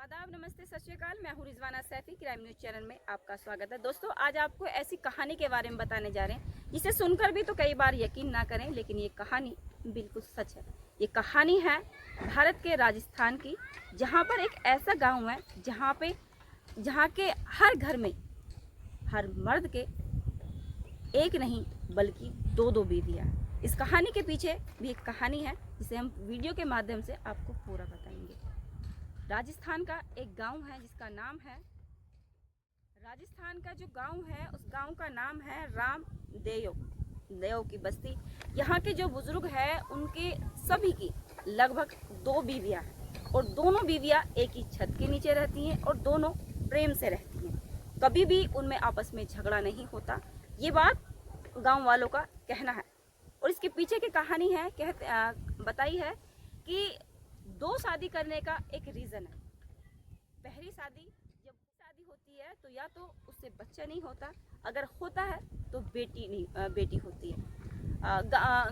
आदाब, नमस्ते, सत श्री अकाल। मैं हूँ Rizwana Saifi. Crime news channel में आपका स्वागत है। दोस्तों, आज आपको ऐसी कहानी के बारे में बताने जा रहे हैं जिसे सुनकर भी तो कई बार यकीन ना करें, लेकिन ये कहानी बिल्कुल सच है। ये कहानी है भारत के राजस्थान की, जहाँ पर एक ऐसा गाँव है जहाँ के हर घर में हर मर्द के एक नहीं बल्कि दो बीवियाँ। इस कहानी के पीछे भी एक कहानी है जिसे हम वीडियो के माध्यम से आपको पूरा बताएंगे। राजस्थान का एक गांव है जिसका नाम है राजस्थान का जो गांव है उस गांव का नाम है देव की बस्ती। यहाँ के जो बुजुर्ग हैं उनके सभी की लगभग 2 बीवियाँ हैं और दोनों बीवियाँ एक ही छत के नीचे रहती हैं और दोनों प्रेम से रहती हैं। कभी भी उनमें आपस में झगड़ा नहीं होता, ये बात गांव वालों का कहना है। और इसके पीछे की कहानी है बताई है कि 2 शादी करने का एक रीज़न है। पहली शादी जब शादी होती है तो या तो उससे बच्चा नहीं होता, अगर होता है तो बेटी होती है।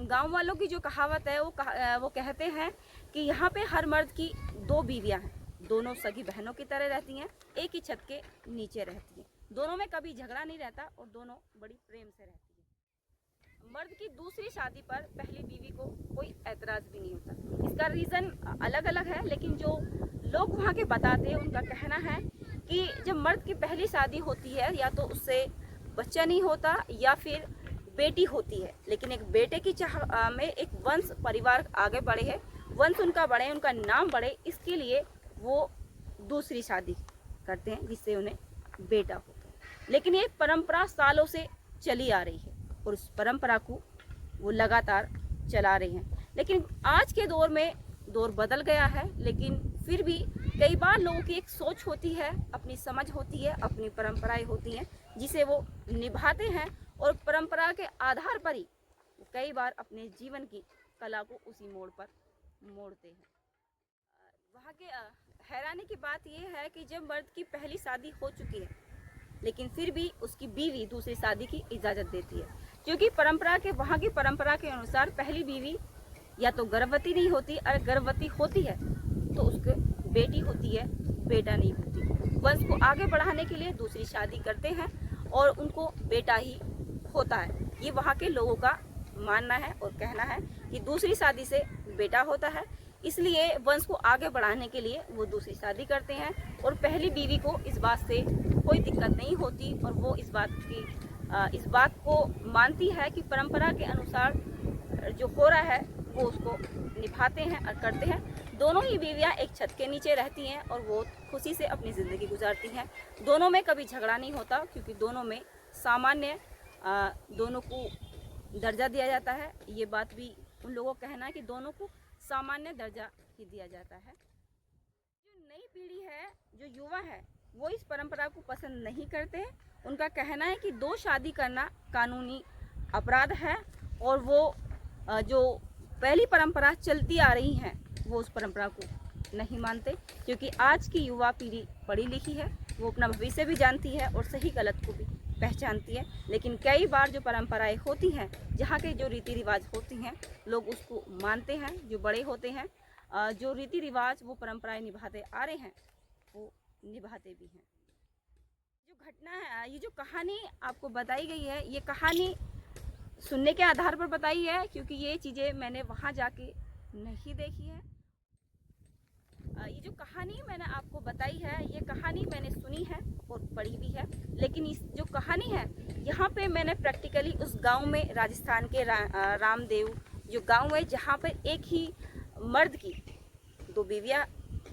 गांव वालों की जो कहावत है वो कहते हैं कि यहाँ पे हर मर्द की 2 बीवियाँ हैं, दोनों सगी बहनों की तरह रहती हैं, एक ही छत के नीचे रहती हैं, दोनों में कभी झगड़ा नहीं रहता और दोनों बड़ी प्रेम से रहती हैं। मर्द की दूसरी शादी पर पहली बीवी को कोई ऐतराज़ भी नहीं होता। इसका रीज़न अलग अलग है, लेकिन जो लोग वहाँ के बताते हैं उनका कहना है कि जब मर्द की पहली शादी होती है या तो उससे बच्चा नहीं होता या फिर बेटी होती है, लेकिन एक बेटे की चाह में एक वंश परिवार आगे बढ़े है, वंश उनका बढ़े, उनका नाम बढ़े, इसके लिए वो दूसरी शादी करते हैं जिससे उन्हें बेटा होता है। लेकिन ये परंपरा सालों से चली आ रही है और उस परंपरा को वो लगातार चला रहे हैं। लेकिन आज के दौर में दौर बदल गया है, लेकिन फिर भी कई बार लोगों की एक सोच होती है, अपनी समझ होती है, अपनी परंपराएं होती हैं जिसे वो निभाते हैं और परंपरा के आधार पर ही वो कई बार अपने जीवन की कला को उसी मोड़ पर मोड़ते हैं। वहाँ के हैरानी की बात यह है कि जब मर्द की पहली शादी हो चुकी है लेकिन फिर भी उसकी बीवी दूसरी शादी की इजाज़त देती है, क्योंकि वहाँ की परंपरा के अनुसार पहली बीवी या तो गर्भवती नहीं होती, अगर गर्भवती होती है तो उसको बेटी होती है, बेटा नहीं होती। वंश को आगे बढ़ाने के लिए दूसरी शादी करते हैं और उनको बेटा ही होता है। ये वहाँ के लोगों का मानना है और कहना है कि दूसरी शादी से बेटा होता है, इसलिए वंश को आगे बढ़ाने के लिए वो दूसरी शादी करते हैं और पहली बीवी को इस बात से कोई दिक्कत नहीं होती और वो इस बात को मानती है कि परंपरा के अनुसार जो हो रहा है वो उसको निभाते हैं और करते हैं। दोनों ही बीवियां एक छत के नीचे रहती हैं और वो खुशी से अपनी ज़िंदगी गुजारती हैं। दोनों में कभी झगड़ा नहीं होता, क्योंकि दोनों में सामान्य दोनों को दर्जा दिया जाता है। ये बात भी उन लोगों का कहना है कि दोनों को सामान्य दर्जा ही दिया जाता है। जो नई पीढ़ी है, जो युवा है, वो इस परंपरा को पसंद नहीं करते। उनका कहना है कि 2 शादी करना कानूनी अपराध है और वो जो पहली परंपरा चलती आ रही हैं वो उस परंपरा को नहीं मानते, क्योंकि आज की युवा पीढ़ी पढ़ी लिखी है, वो अपना भविष्य भी जानती है और सही गलत को भी पहचानती है। लेकिन कई बार जो परंपराएं होती हैं, जहाँ के जो रीति रिवाज होती हैं, लोग उसको मानते हैं। जो बड़े होते हैं, जो रीति रिवाज वो परंपराएं निभाते आ रहे हैं, वो निभाते भी हैं। जो घटना है, ये जो कहानी आपको बताई गई है, ये कहानी सुनने के आधार पर बताई है, क्योंकि ये चीज़ें मैंने वहाँ जाके नहीं देखी है। ये जो कहानी मैंने आपको बताई है, ये कहानी मैंने सुनी है और पढ़ी भी है, लेकिन इस जो कहानी है यहाँ पे मैंने प्रैक्टिकली उस गांव में, राजस्थान के रामदेव जो गांव है जहाँ पर एक ही मर्द की 2 बीवियाँ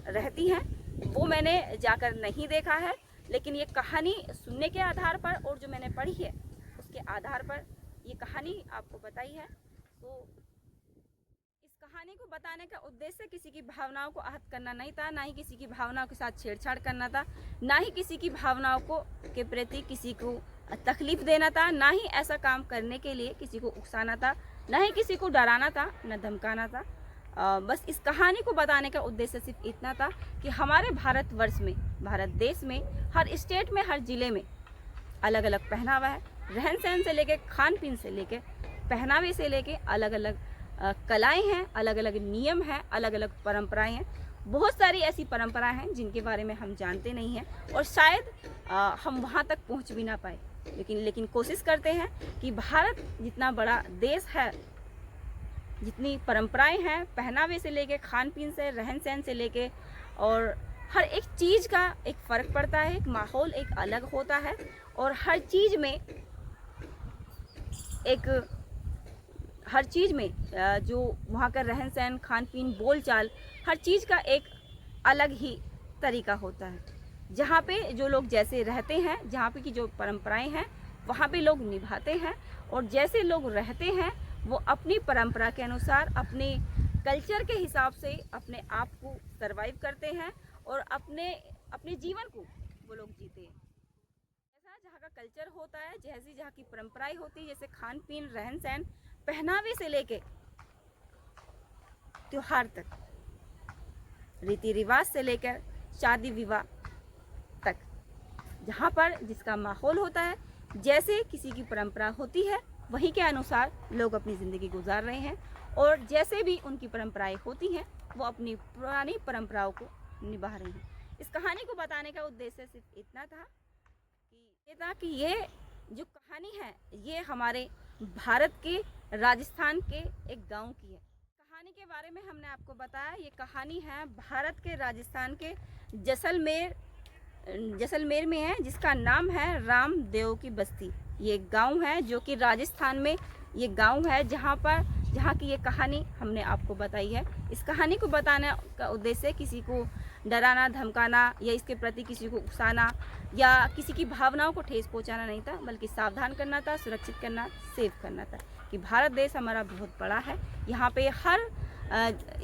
रहती हैं, वो मैंने जाकर नहीं देखा है। लेकिन ये कहानी सुनने के आधार पर और जो मैंने पढ़ी है उसके आधार पर ये कहानी आपको बताई है। तो इस कहानी को बताने का उद्देश्य किसी की भावनाओं को आहत करना नहीं था, ना ही किसी की भावनाओं के साथ छेड़छाड़ करना था, ना ही किसी की भावनाओं को के प्रति किसी को तकलीफ देना था, ना ही ऐसा काम करने के लिए किसी को उकसाना था, ना ही किसी को डराना था, न धमकाना था। बस इस कहानी को बताने का उद्देश्य सिर्फ इतना था कि हमारे भारतवर्ष में, भारत देश में, हर स्टेट में, हर ज़िले में अलग अलग पहनावा है। रहन सहन से लेके, खान पीन से लेके, पहनावे से लेके अलग अलग कलाएं हैं, अलग अलग नियम हैं, अलग अलग परंपराएं हैं। बहुत सारी ऐसी परंपराएं हैं जिनके बारे में हम जानते नहीं हैं और शायद हम वहाँ तक पहुँच भी ना पाए, लेकिन कोशिश करते हैं कि भारत जितना बड़ा देश है, जितनी परंपराएं हैं, पहनावे से लेके खान पीन से, रहन सहन से लेके, और हर एक चीज़ का एक फ़र्क पड़ता है, एक माहौल एक अलग होता है और हर चीज़ में जो वहाँ का रहन सहन, खान पीन, बोल चाल, हर चीज़ का एक अलग ही तरीका होता है। जहाँ पे जो लोग जैसे रहते हैं, जहाँ पे की जो परंपराएं हैं वहाँ पे लोग निभाते हैं, और जैसे लोग रहते हैं वो अपनी परंपरा के अनुसार, अपने कल्चर के हिसाब से अपने आप को सरवाइव करते हैं और अपने जीवन को वो लोग जीते हैं। ऐसा जहाँ का कल्चर होता है, जैसी जहाँ की परंपराएं होती है, जैसे खान पीन, रहन सहन, पहनावे से लेके त्योहार तक, रीति रिवाज से लेकर शादी विवाह तक, जहाँ पर जिसका माहौल होता है, जैसे किसी की परंपरा होती है वहीं के अनुसार लोग अपनी ज़िंदगी गुजार रहे हैं, और जैसे भी उनकी परंपराएं होती हैं वो अपनी पुरानी परंपराओं को निभा रहे हैं। इस कहानी को बताने का उद्देश्य सिर्फ इतना था कि ये जो कहानी है ये हमारे भारत के राजस्थान के एक गांव की है। कहानी के बारे में हमने आपको बताया, ये कहानी है भारत के राजस्थान के जैसलमेर में है, जिसका नाम है रामदेव की बस्ती। ये गांव है जो कि राजस्थान में ये गांव है जहाँ की ये कहानी हमने आपको बताई है। इस कहानी को बताने का उद्देश्य किसी को डराना, धमकाना या इसके प्रति किसी को उकसाना या किसी की भावनाओं को ठेस पहुंचाना नहीं था, बल्कि सावधान करना था, सुरक्षित करना, सेव करना था कि भारत देश हमारा बहुत बड़ा है। यहाँ पे हर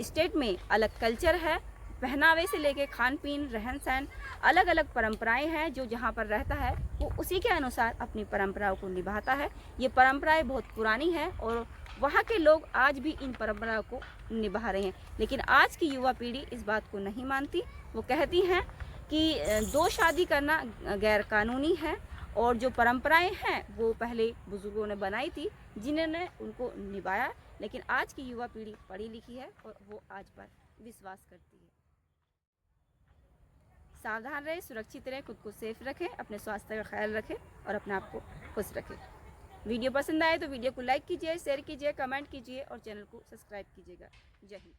स्टेट में अलग कल्चर है, पहनावे से लेके खान पीन, रहन सहन, अलग अलग परंपराएं हैं। जो जहाँ पर रहता है वो उसी के अनुसार अपनी परंपराओं को निभाता है। ये परंपराएं बहुत पुरानी हैं और वहाँ के लोग आज भी इन परंपराओं को निभा रहे हैं, लेकिन आज की युवा पीढ़ी इस बात को नहीं मानती। वो कहती हैं कि दो शादी करना गैर कानूनी है, और जो परंपराएं हैं वो पहले बुजुर्गों ने बनाई थी, जिन्होंने उनको निभाया, लेकिन आज की युवा पीढ़ी पढ़ी लिखी है और वो आज पर विश्वास करती है। सावधान रहे, सुरक्षित रहे, खुद को सेफ रखें, अपने स्वास्थ्य का ख्याल रखें और अपने आप को खुश रखें। वीडियो पसंद आए तो वीडियो को लाइक कीजिए, शेयर कीजिए, कमेंट कीजिए और चैनल को सब्सक्राइब कीजिएगा। जय हिंद।